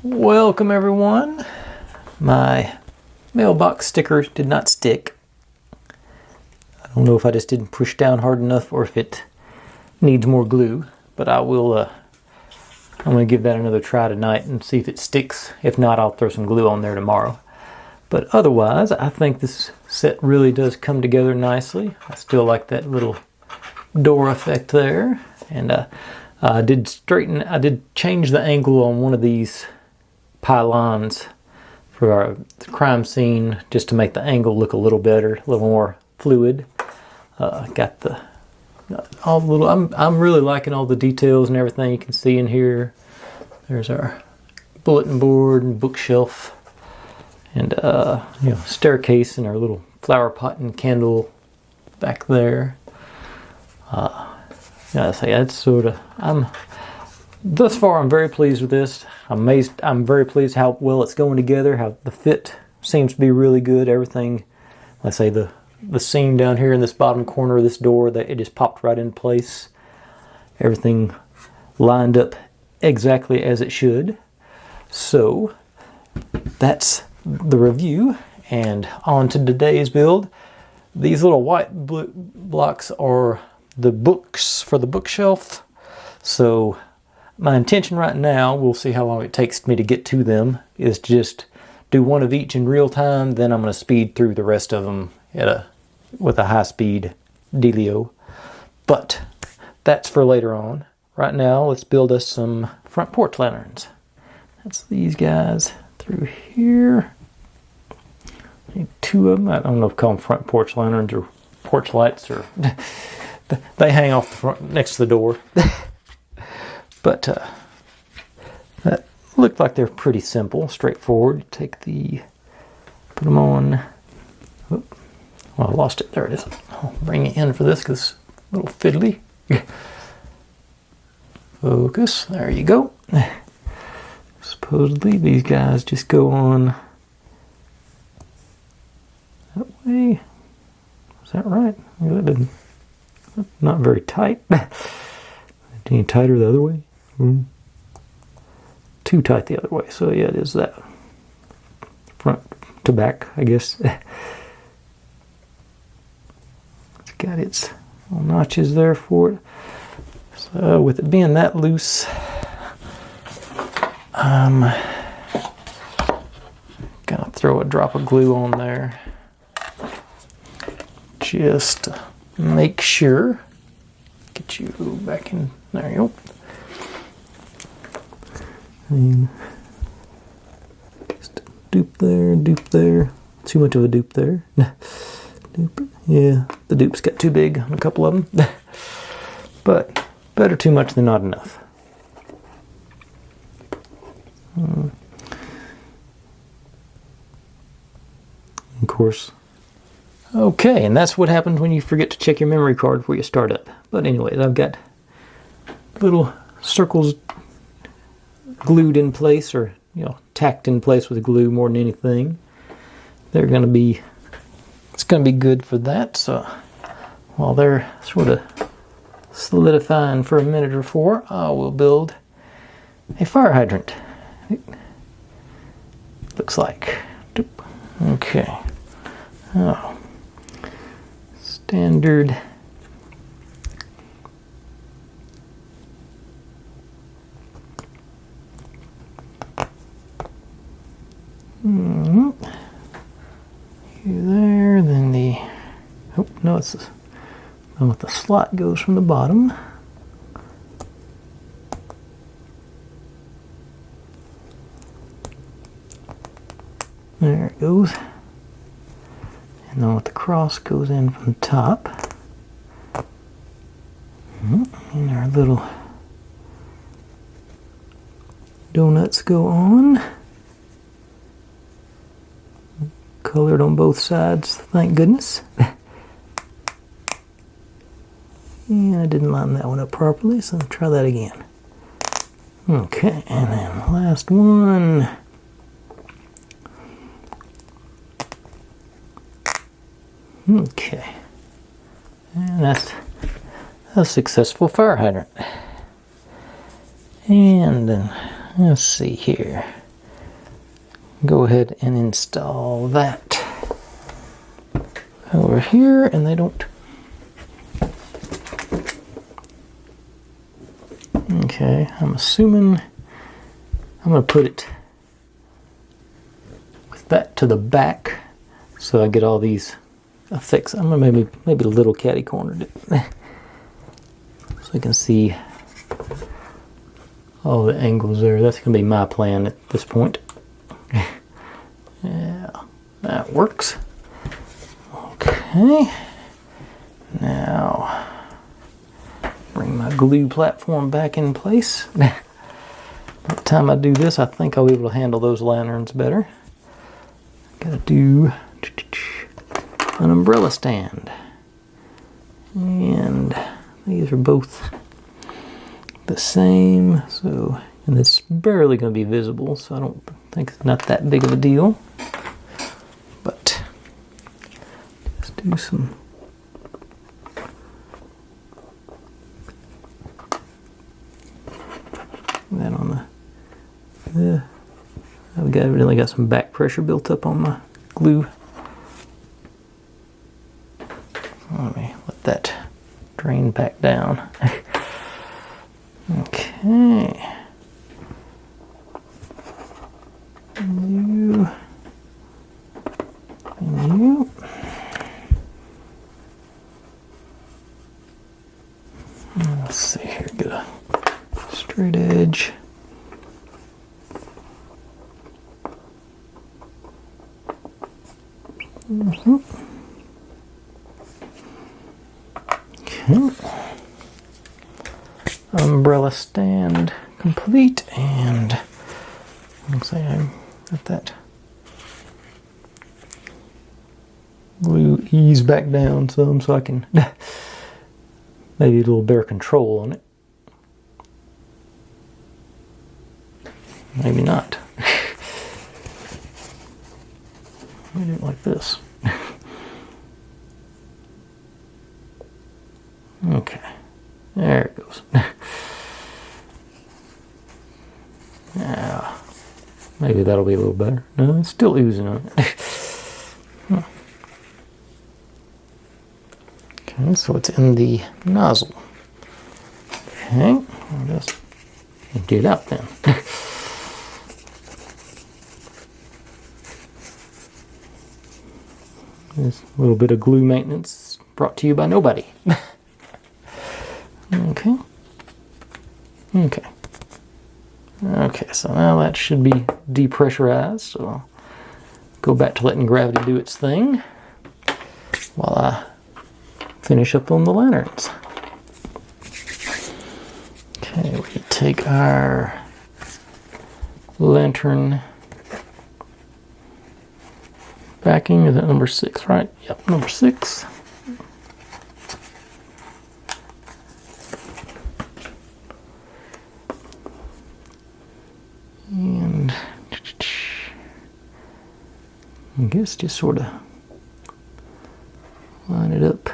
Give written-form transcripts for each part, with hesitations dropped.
Welcome everyone. My mailbox sticker did not stick. I don't know if I just didn't push down hard enough or if it needs more glue, but I will I'm going to give that another try tonight and see if it sticks. If not, I'll throw some glue on there tomorrow. But otherwise, I think this set really does come together nicely. I still like that little door effect there. And I did change the angle on one of these pylons for our crime scene just to make the angle look a little better, a little more fluid. Got the all the little. I'm really liking all the details and everything you can see in here. There's our bulletin board and bookshelf, and staircase and our little flower pot and candle back there. Yeah, that's sort of. Thus far, I'm very pleased with this. I'm very pleased how well it's going together, how the fit seems to be really good. Everything, let's say the seam down here in this bottom corner of this door, that it just popped right in place. Everything lined up exactly as it should. So, that's the review, and on to today's build. These little white blocks are the books for the bookshelf. So, my intention right now, we'll see how long it takes me to get to them, is to just do one of each in real time, then I'm going to speed through the rest of them with a high-speed dealio. But that's for later on. Right now, let's build us some front porch lanterns. That's these guys through here. Need two of them. I don't know if I call them front porch lanterns or porch lights, or they hang off the front next to the door. But that looked like they're pretty simple, straightforward. Put them on. Oh, well, I lost it. There it is. I'll bring it in for this because it's a little fiddly. Focus. There you go. Supposedly these guys just go on that way. Is that right? That's not very tight. Any tighter the other way? Too tight the other way. So yeah, it is that. Front to back, I guess. It's got its little notches there for it. So with it being that loose, I'm gonna throw a drop of glue on there. Just to make sure. Get you back in. There you go. And just dupe there. Too much of a dupe there. Dupe. Yeah, the dupe's got too big on a couple of them. But better too much than not enough. Of course. Okay, and that's what happens when you forget to check your memory card before you start up. But anyways, I've got little circles glued in place, or tacked in place with glue more than anything. It's gonna be good for that. So while they're sort of solidifying for a minute or four, I will build a fire hydrant. Looks like. Okay. Oh. Standard. Here, there, then it's the slot goes from the bottom. There it goes. And then with the cross goes in from the top. And our little donuts go on. Colored on both sides, thank goodness. Yeah, I didn't line that one up properly, so I'll try that again. Okay, and then last one. Okay, and that's a successful fire hydrant. And then, let's see here. go ahead and install that over here, and they don't. Okay, I'm assuming I'm going to put it with that to the back so I get all these effects. I'm going to maybe a little catty cornered it so I can see all the angles there. That's going to be my plan at this point. Yeah, that works. Okay, now bring my glue platform back in place. By the time I do this, I think I'll be able to handle those lanterns better. Gotta do an umbrella stand. And these are both the same, so, and it's barely going to be visible, so I don't think it's not that big of a deal. But let's do some that on the I've evidently got some back pressure built up on my glue. Let me let that drain back down. Okay. You and you. Let's see here, get a straight edge. Okay. Umbrella stand complete, and looks like I got that glue ease back down some so I can maybe a little better control on it. Maybe not. Maybe it like this. Okay, there it goes. Now, maybe that'll be a little better. No, it's still oozing on it. Okay, so it's in the nozzle. Okay, I'll just empty it out then. This little bit of glue maintenance brought to you by nobody. Okay. Okay. Okay, so now that should be depressurized, so I'll go back to letting gravity do its thing while I finish up on the lanterns. Okay, we can take our lantern backing. Is that number 6, right? Yep, number 6. And I guess just sort of line it up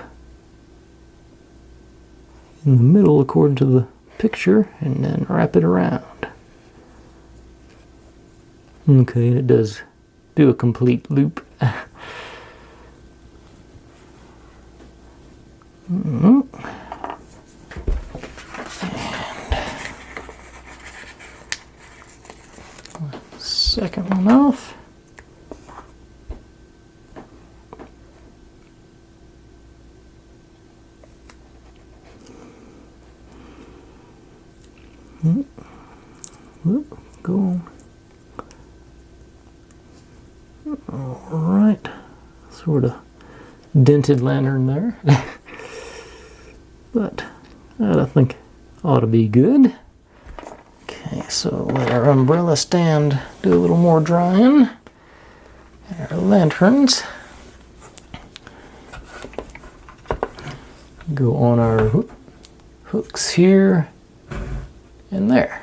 in the middle according to the picture, and then wrap it around. Okay, it does do a complete loop. And second one off. Go on. Alright, sort of dented lantern there. But that I think ought to be good. Okay, so let our umbrella stand do a little more drying. And our lanterns go on our hooks here and there.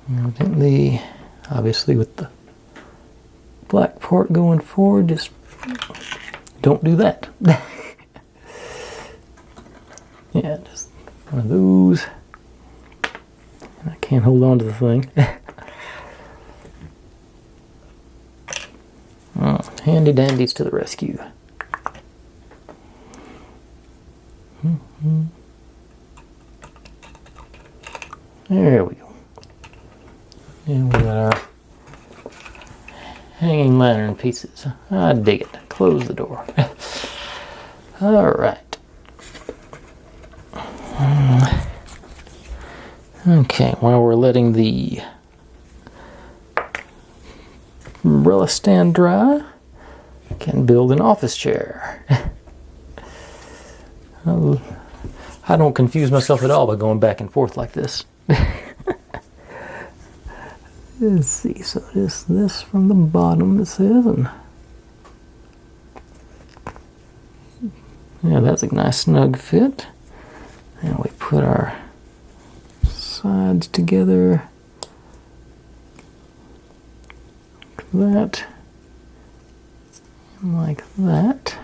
Evidently, obviously with the black part going forward, just don't do that. Yeah, just one of those. And I can't hold on to the thing. handy dandies to the rescue. There we go. And we got our hanging lantern pieces. I dig it. Close the door. All right. Okay, while we're letting the umbrella stand dry, I can build an office chair. I don't confuse myself at all by going back and forth like this. Let's see, so this from the bottom it says, and yeah, that's a nice snug fit. And we put our sides together like that and like that.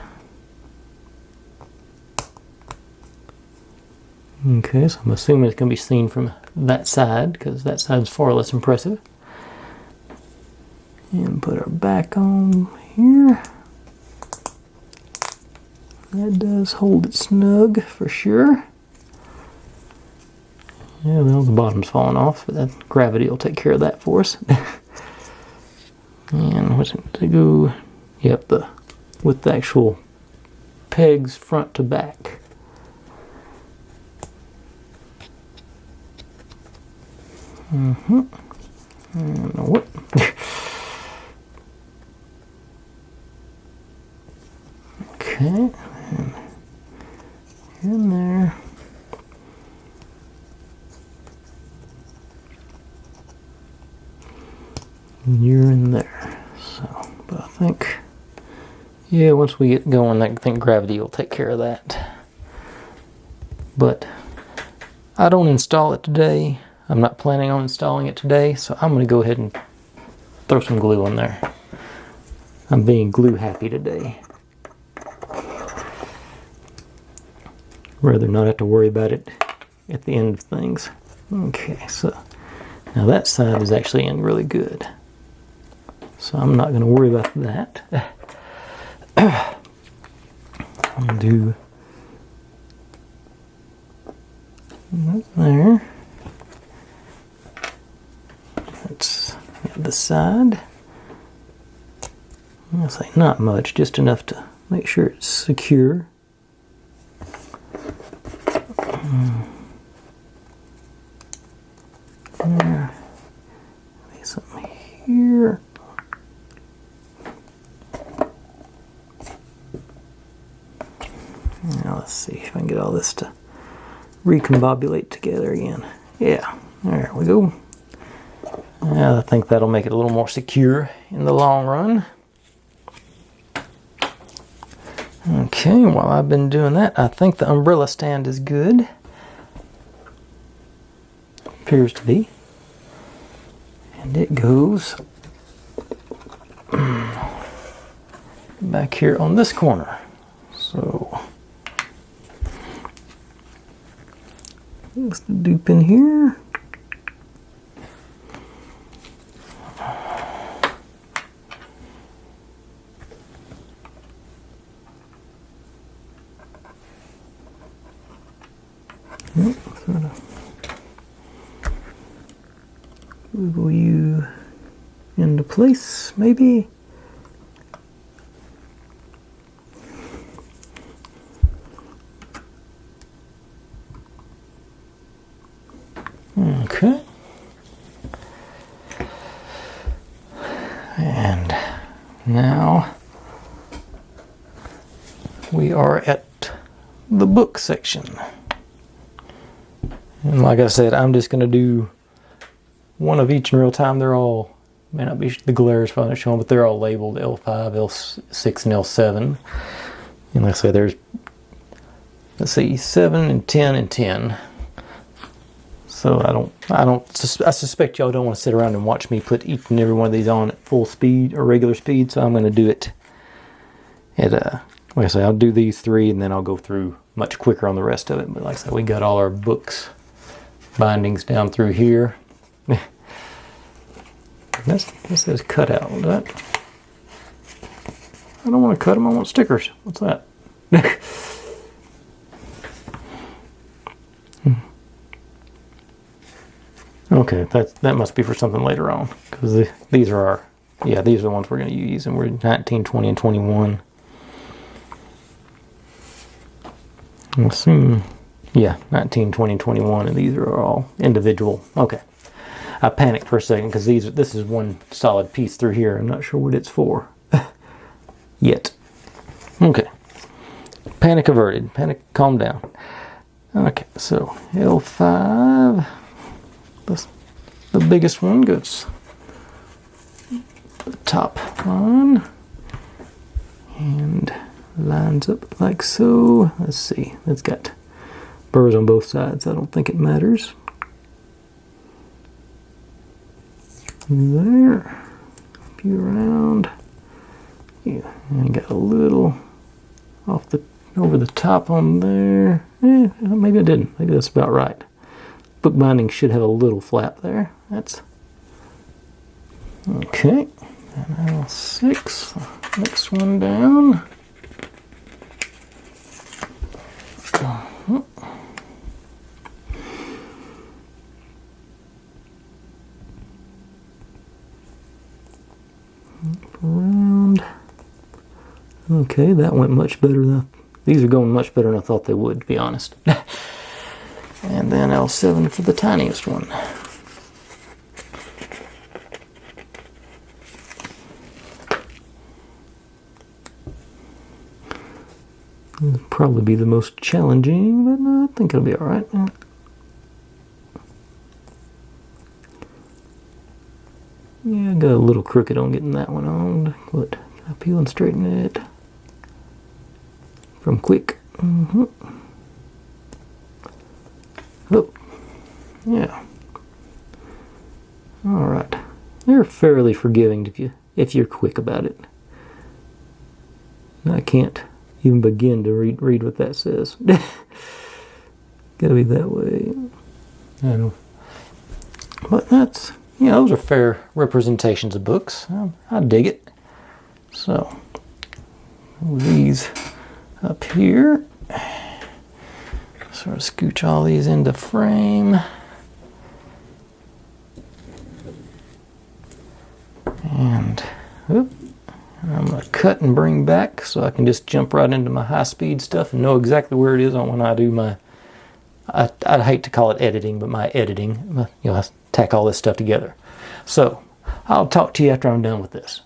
Okay, so I'm assuming it's going to be seen from that side because that side's far less impressive. And put our back on here. That does hold it snug for sure. Yeah, well, the bottom's falling off, but that gravity will take care of that for us. And what's it to go? Yep, with the actual pegs front to back. And what? Okay, and in there. And you're in there. So, but I think, yeah, once we get going, I think gravity will take care of that. But I don't install it today. I'm not planning on installing it today, so I'm going to go ahead and throw some glue in there. I'm being glue happy today. Rather not have to worry about it at the end of things. Okay, so now that side is actually in really good. So I'm not going to worry about that. I'm going to do that there. That's the side. I'm going to say not much, just enough to make sure it's secure. There. Maybe something here. Now let's see if I can get all this to recombobulate together again. Yeah, there we go. Yeah, I think that'll make it a little more secure in the long run. Okay, while I've been doing that, I think the umbrella stand is good. Appears to be. And it goes back here on this corner. So let's dupe in here. Sort of wiggle you into place, maybe. Okay. And now we are at the book section. And like I said, I'm just going to do one of each in real time. They're all, may not be the glare is probably not showing, but they're all labeled L5, L6, and L7. And like I said, there's, let's see, 7 and 10 and 10. So I suspect y'all don't want to sit around and watch me put each and every one of these on at full speed or regular speed. So I'm going to do it at, like I say, I'll do these 3 and then I'll go through much quicker on the rest of it. But like I said, we got all our books bindings down through here. This says cut out, right? I don't want to cut them, I want stickers. What's that? Okay, that must be for something later on, because these are our, yeah, these are the ones we're going to use, and we're 19, 20, and 21. Let's see. Yeah, 19, 20, and 21, and these are all individual. Okay. I panicked for a second because this is one solid piece through here. I'm not sure what it's for yet. Okay. Panic averted. Panic, calm down. Okay, so L5. The biggest one goes the top one and lines up like so. Let's see. It's got burrs on both sides. I don't think it matters. There, a few around, yeah, and got a little over the top on there. Maybe I didn't. Maybe that's about right. Bookbinding should have a little flap there. That's okay. And L6, next one down. Around. Okay, that went much better than these are going much better than I thought they would, to be honest. And then L7 for the tiniest one. It'll probably be the most challenging, but no, I think it'll be all right. Yeah, I got a little crooked on getting that one on. But I peel and straighten it from quick. Oh, yeah. All right. They're fairly forgiving if you're quick about it. I can't even begin to read what that says. Gotta be that way. I know. But that's, yeah, those are fair representations of books. I dig it. So, these up here. Sort of scooch all these into frame. And I'm going to cut and bring back so I can just jump right into my high-speed stuff and know exactly where it is on when I do my, I'd hate to call it editing, but my editing, you know, I tack all this stuff together. So, I'll talk to you after I'm done with this.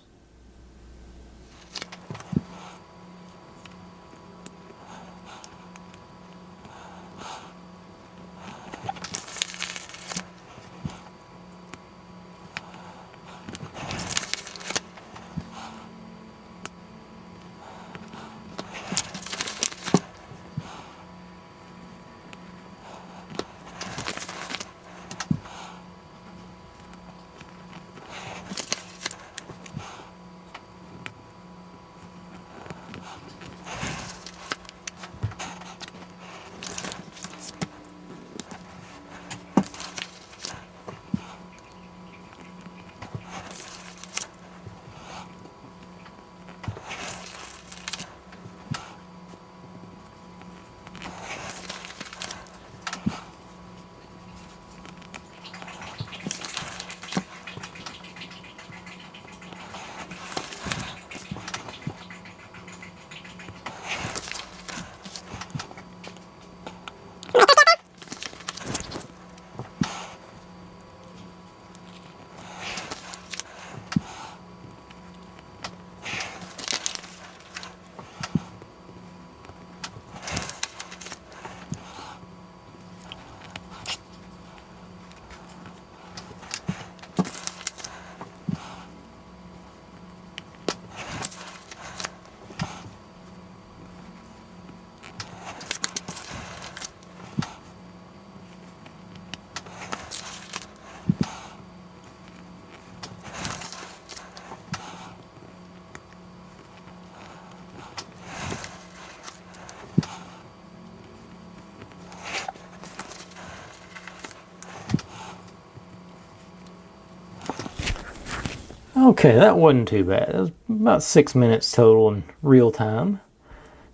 Okay, that wasn't too bad. It was about 6 minutes total in real time.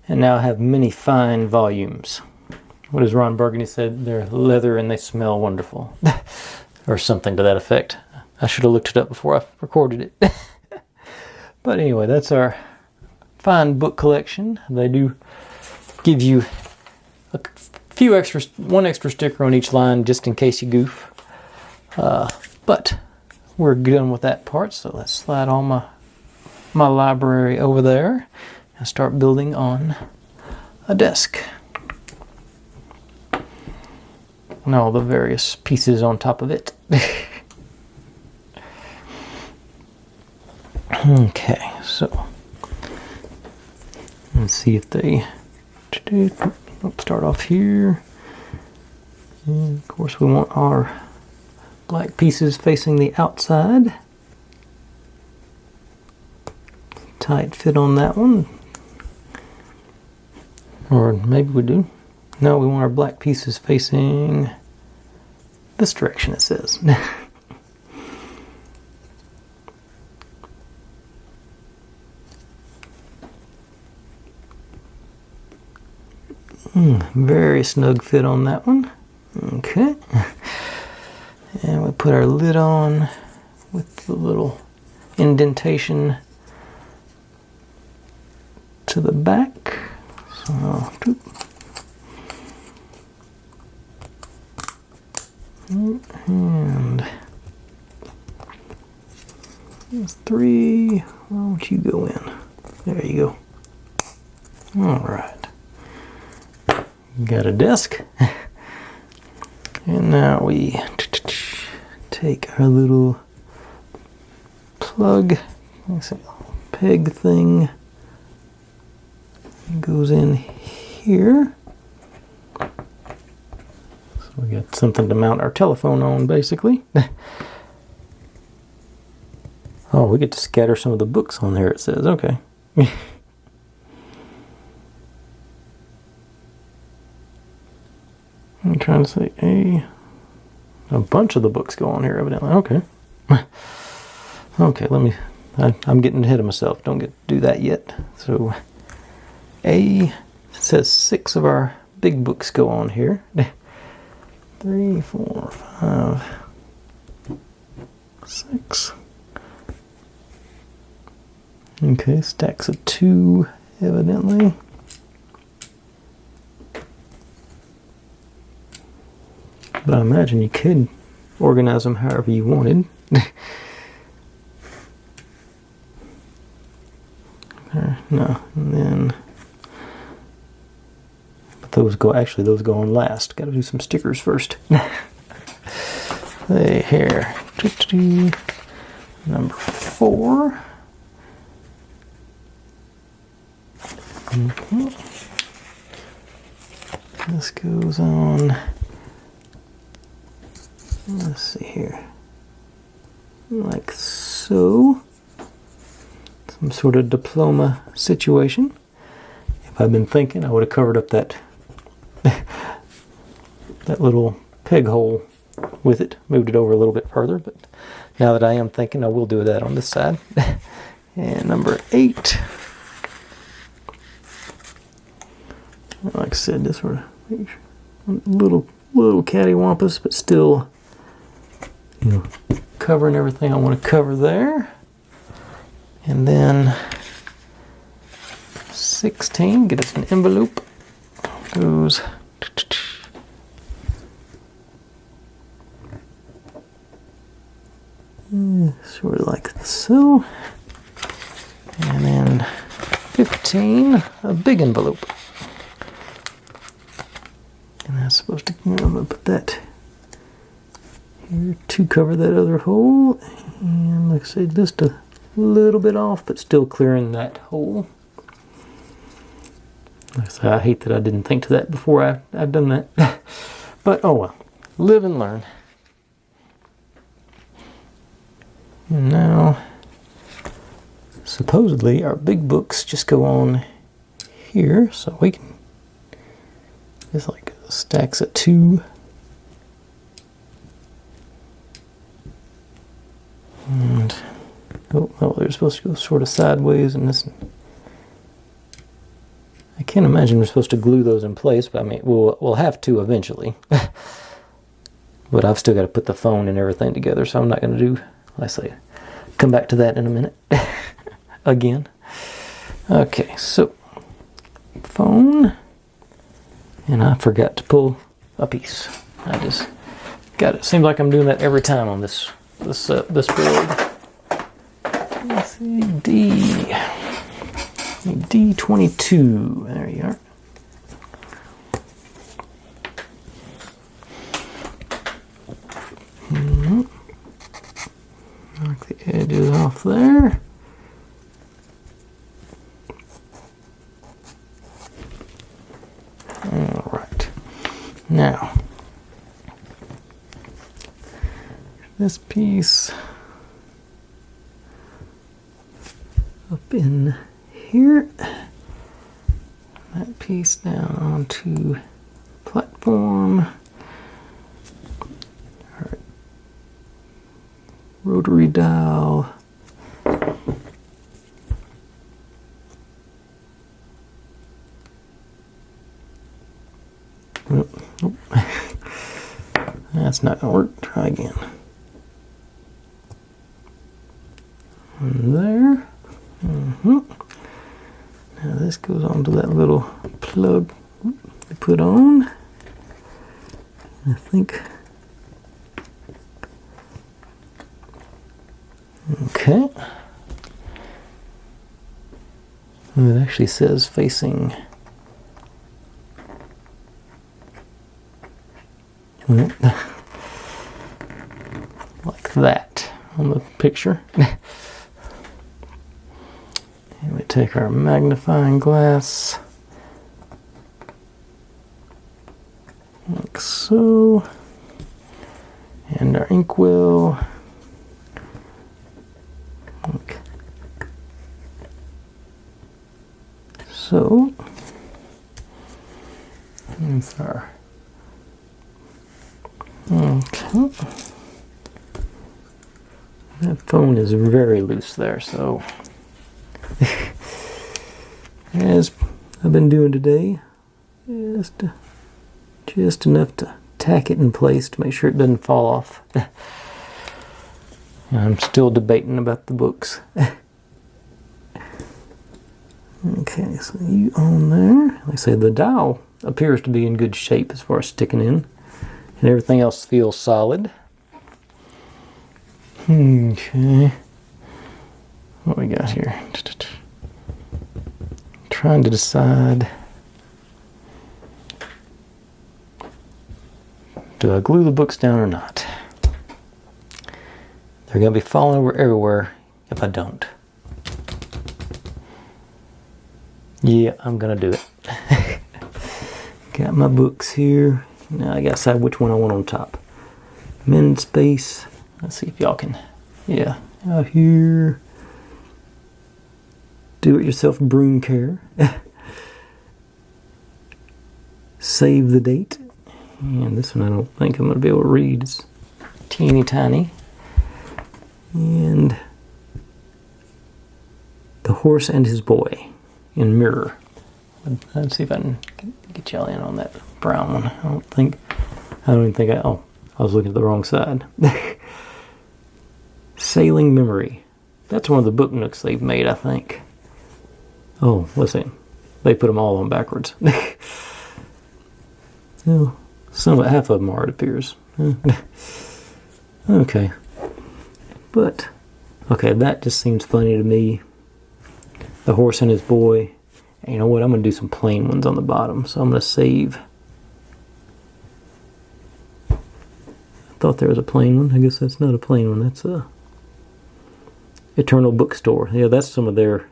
And now I have many fine volumes. What does Ron Burgundy said? They're leather and they smell wonderful. Or something to that effect. I should have looked it up before I recorded it. But anyway, that's our fine book collection. They do give you a few extras, one extra sticker on each line just in case you goof. But we're done with that part, so let's slide all my library over there and start building on a desk. And all the various pieces on top of it. Okay, so let's see if they start off here. And of course we want our black pieces facing the outside. Tight fit on that one. Or maybe we do. No, we want our black pieces facing this direction, it says. Very snug fit on that one. Okay. And we put our lid on with the little indentation to the back. So, and there's 3. Why don't you go in? There you go. All right. Got a desk. And now we take our little plug, peg thing, goes in here. So we got something to mount our telephone on, basically. Oh, we get to scatter some of the books on there, it says. Okay. I'm trying to say a bunch of the books go on here, evidently. Okay. Okay, I'm getting ahead of myself. Don't get to do that yet. So, it says 6 of our big books go on here. 3, 4, 5, 6. Okay, stacks of 2, evidently. But I imagine you could organize them however you wanted. No, and then, but those go on last. Got to do some stickers first. Hey, here, number 4. This goes on. Let's see here, like so. Some sort of diploma situation. If I'd been thinking, I would have covered up that that little peg hole with it, moved it over a little bit further, but now that I am thinking, I will do that on this side. And number 8. Like I said, this sort of little cattywampus, but still, covering everything I want to cover there. And then 16, get us an envelope. Goes sort of like so. And then 15, a big envelope. And that's supposed to, I'm going to put that here to cover that other hole. And like I said, just a little bit off, but still clearing that hole. Like I said, I hate that I didn't think to that before I've done that. But oh well, live and learn. And now, supposedly our big books just go on here, so we can just like stacks of 2. And Oh, they're supposed to go sort of sideways, and this. I can't imagine we're supposed to glue those in place, but I mean, we'll have to eventually. But I've still got to put the phone and everything together, so I'm not going to do, let's say, come back to that in a minute. Again. Okay, so, phone, and I forgot to pull a piece. I just got it. Seems like I'm doing that every time on this board. Let's see, D22. There you are. Knock the edges off there. All right. Now, this piece up in here, that piece down onto platform. All right. Rotary dial. Nope. That's not gonna work. Try again. And there. Now this goes onto that little plug you put on. I think. Okay. And it actually says facing. Like that on the picture. And we take our magnifying glass, like so, and our inkwell, like so. Here's our, okay. That phone is very loose there, so as I've been doing today, just enough to tack it in place to make sure it doesn't fall off. I'm still debating about the books. Okay, so you on there. Like I say, the dial appears to be in good shape as far as sticking in, and everything else feels solid. Okay, what we got here? Trying to decide, do I glue the books down or not? They're going to be falling over everywhere if I don't. Yeah, I'm going to do it. Got my books here. Now I got to decide which one I want on top. Men's space. Let's see if y'all can, yeah, out here. Do-it-yourself broom care. Save the date. And this one I don't think I'm going to be able to read. It's teeny tiny. And The Horse and His Boy in mirror. Let's see if I can get y'all in on that brown one. I don't even think I was looking at the wrong side. Sailing Memory. That's one of the book nooks they've made, I think. Oh, let's see. They put them all on backwards. Well, half of them are, it appears. Okay. But, okay, that just seems funny to me. The Horse and His Boy. And you know what? I'm going to do some plain ones on the bottom. So I'm going to save. I thought there was a plain one. I guess that's not a plain one. That's a Eternal Bookstore. Yeah, that's some of their...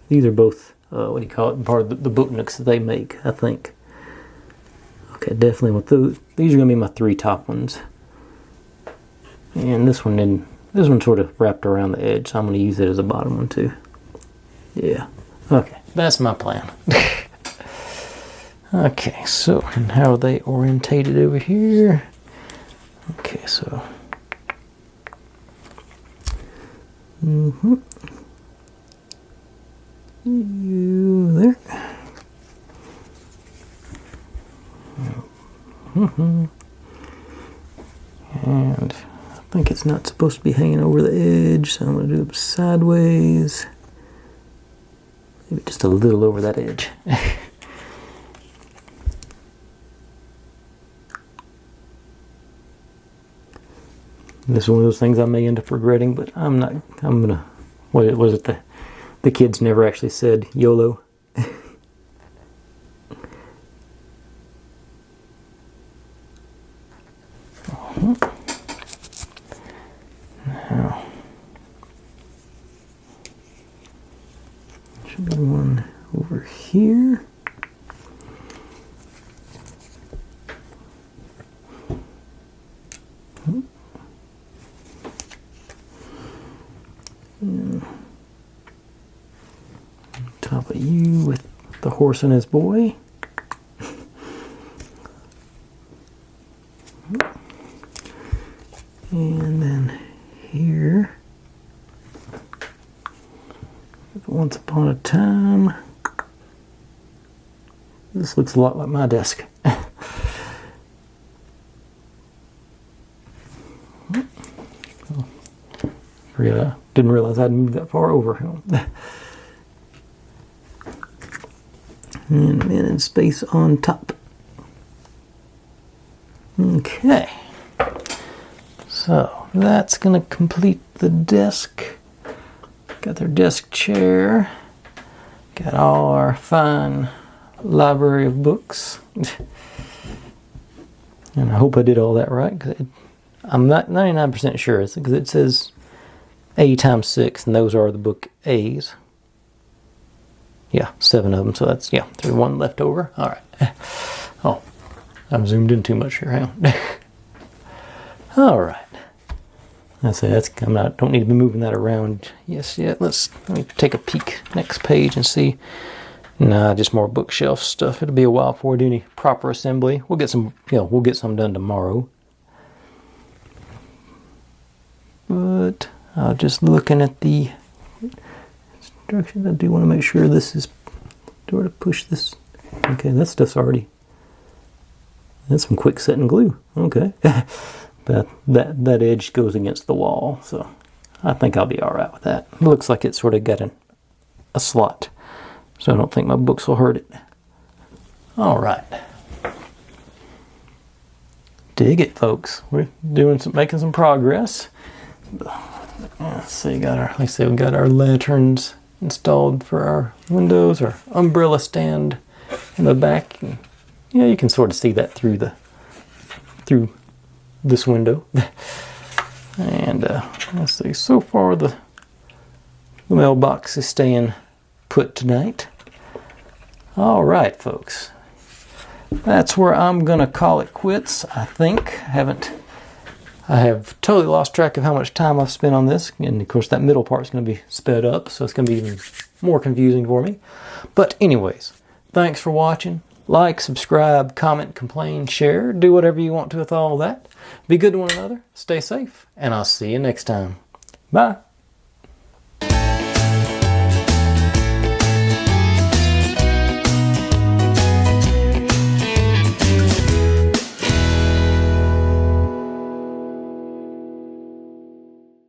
These are both, what do you call it, part of the book nooks that they make, I think. Okay, definitely with those. These are going to be my three top ones. And this one sort of wrapped around the edge, so I'm going to use it as a bottom one too. Yeah, okay, that's my plan. Okay, so, and how are they orientated over here? Okay, so Mm-hmm. You there. Mm-hmm. And I think it's not supposed to be hanging over the edge, so I'm going to do it sideways. Maybe just a little over that edge. This is one of those things I may end up regretting, but I'm not. I'm gonna. What was it? The kids never actually said YOLO. Now, should be one over here. Top of you with the horse and his boy. And then here, once upon a time. This looks a lot like my desk. Yeah, didn't realize I'd moved that far over. And man in space on top. Okay. So that's going to complete the desk. Got their desk chair. Got all our fine library of books. And I hope I did all that right, because I'm not 99% sure. It's because it says A times 6, and those are the book A's. Yeah, 7 of them, so that's, yeah, there's one left over. All right. Oh, I'm zoomed in too much here. Hang on. All right. That's it. Don't need to be moving that around yes yet. Let me take a peek next page and see. Nah, just more bookshelf stuff. It'll be a while before we do any proper assembly. We'll get some, we'll get some done tomorrow. But just looking at the instructions, I do want to make sure this is. Do I push this? Okay, that stuff's already. That's some quick setting glue. Okay. But that edge goes against the wall, so I think I'll be all right with that. It looks like it's sort of got a slot, so I don't think my books will hurt it. All right, dig it, folks. We're making some progress. Let's see, like I said, we got our lanterns installed for our windows, our umbrella stand in the back. And, yeah, you can sort of see that through this window. And let's see, so far the mailbox is staying put tonight. All right, folks, that's where I'm gonna call it quits. I think I have totally lost track of how much time I've spent on this, and of course that middle part's going to be sped up, so it's going to be even more confusing for me. But anyways, thanks for watching. Like, subscribe, comment, complain, share, do whatever you want to with all that. Be good to one another, stay safe, and I'll see you next time. Bye.